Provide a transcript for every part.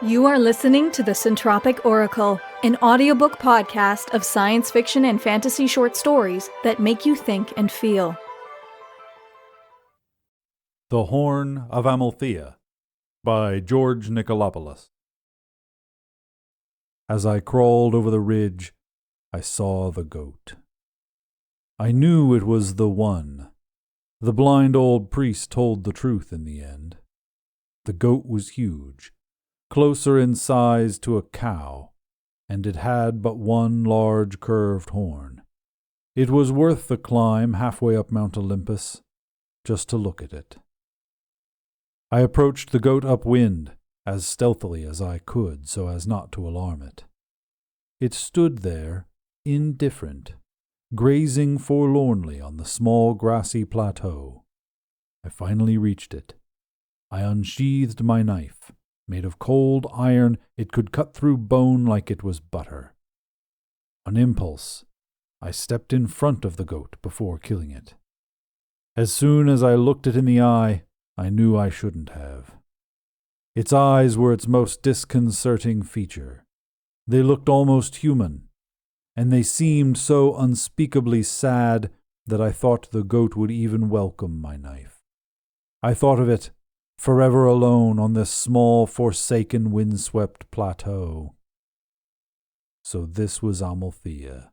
You are listening to the Centropic Oracle, an audiobook podcast of science fiction and fantasy short stories that make you think and feel. The Horn of Amalthea by George Nikolopoulos. As I crawled over the ridge, I saw the goat. I knew it was the one. The blind old priest told the truth in the end. The goat was huge, closer in size to a cow, and it had but one large curved horn. It was worth the climb halfway up Mount Olympus, just to look at it. I approached the goat upwind, as stealthily as I could so as not to alarm it. It stood there, indifferent, grazing forlornly on the small grassy plateau. I finally reached it. I unsheathed my knife. Made of cold iron, it could cut through bone like it was butter. On impulse, I stepped in front of the goat before killing it. As soon as I looked it in the eye, I knew I shouldn't have. Its eyes were its most disconcerting feature. They looked almost human, and they seemed so unspeakably sad that I thought the goat would even welcome my knife. I thought of it, forever alone on this small, forsaken, windswept plateau. So this was Amalthea,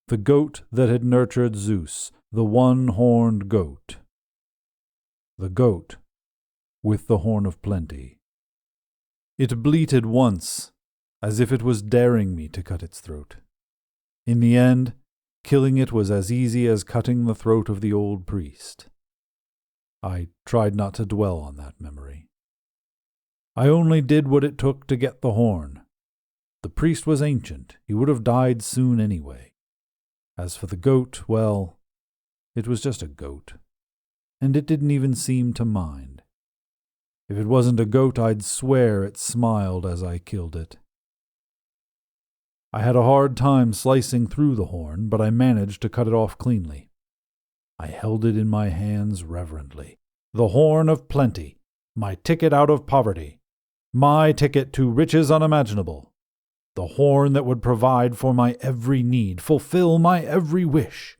the goat that had nurtured Zeus, the one-horned goat. The goat with the horn of plenty. It bleated once, as if it was daring me to cut its throat. In the end, killing it was as easy as cutting the throat of the old priest. I tried not to dwell on that memory. I only did what it took to get the horn. The priest was ancient. He would have died soon anyway. As for the goat, well, it was just a goat, and it didn't even seem to mind. If it wasn't a goat, I'd swear it smiled as I killed it. I had a hard time slicing through the horn, but I managed to cut it off cleanly. I held it in my hands reverently. The horn of plenty, my ticket out of poverty, my ticket to riches unimaginable, the horn that would provide for my every need, fulfill my every wish.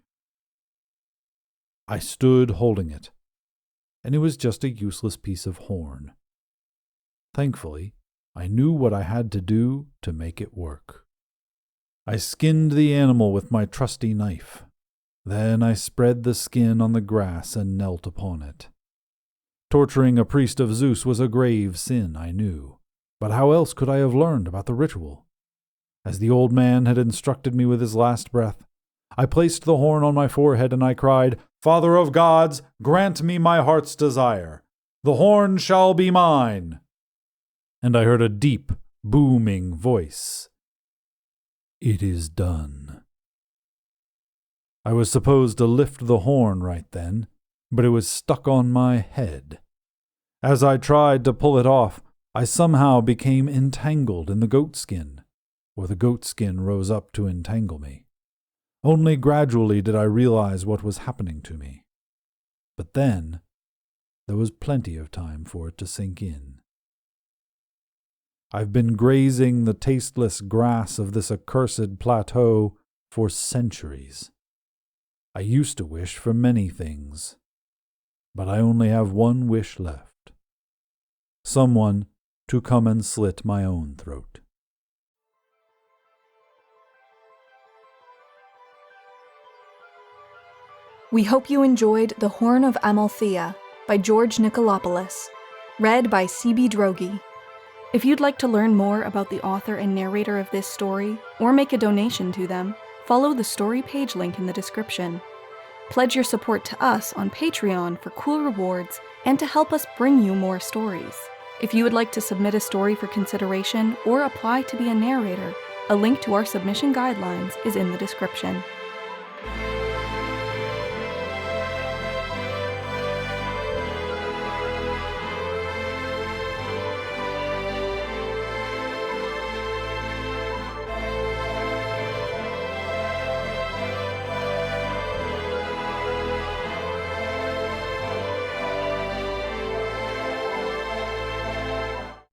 I stood holding it, and it was just a useless piece of horn. Thankfully, I knew what I had to do to make it work. I skinned the animal with my trusty knife. Then I spread the skin on the grass and knelt upon it. Torturing a priest of Zeus was a grave sin, I knew, but how else could I have learned about the ritual? As the old man had instructed me with his last breath, I placed the horn on my forehead and I cried, "Father of gods, grant me my heart's desire. The horn shall be mine." And I heard a deep, booming voice. "It is done." I was supposed to lift the horn right then, but it was stuck on my head. As I tried to pull it off, I somehow became entangled in the goatskin, or the goatskin rose up to entangle me. Only gradually did I realize what was happening to me. But then, there was plenty of time for it to sink in. I've been grazing the tasteless grass of this accursed plateau for centuries. I used to wish for many things, but I only have one wish left. Someone to come and slit my own throat. We hope you enjoyed The Horn of Amalthea by George Nikolopoulos, read by C.B. Droege. If you'd like to learn more about the author and narrator of this story, or make a donation to them, follow the story page link in the description. Pledge your support to us on Patreon for cool rewards and to help us bring you more stories. If you would like to submit a story for consideration or apply to be a narrator, a link to our submission guidelines is in the description.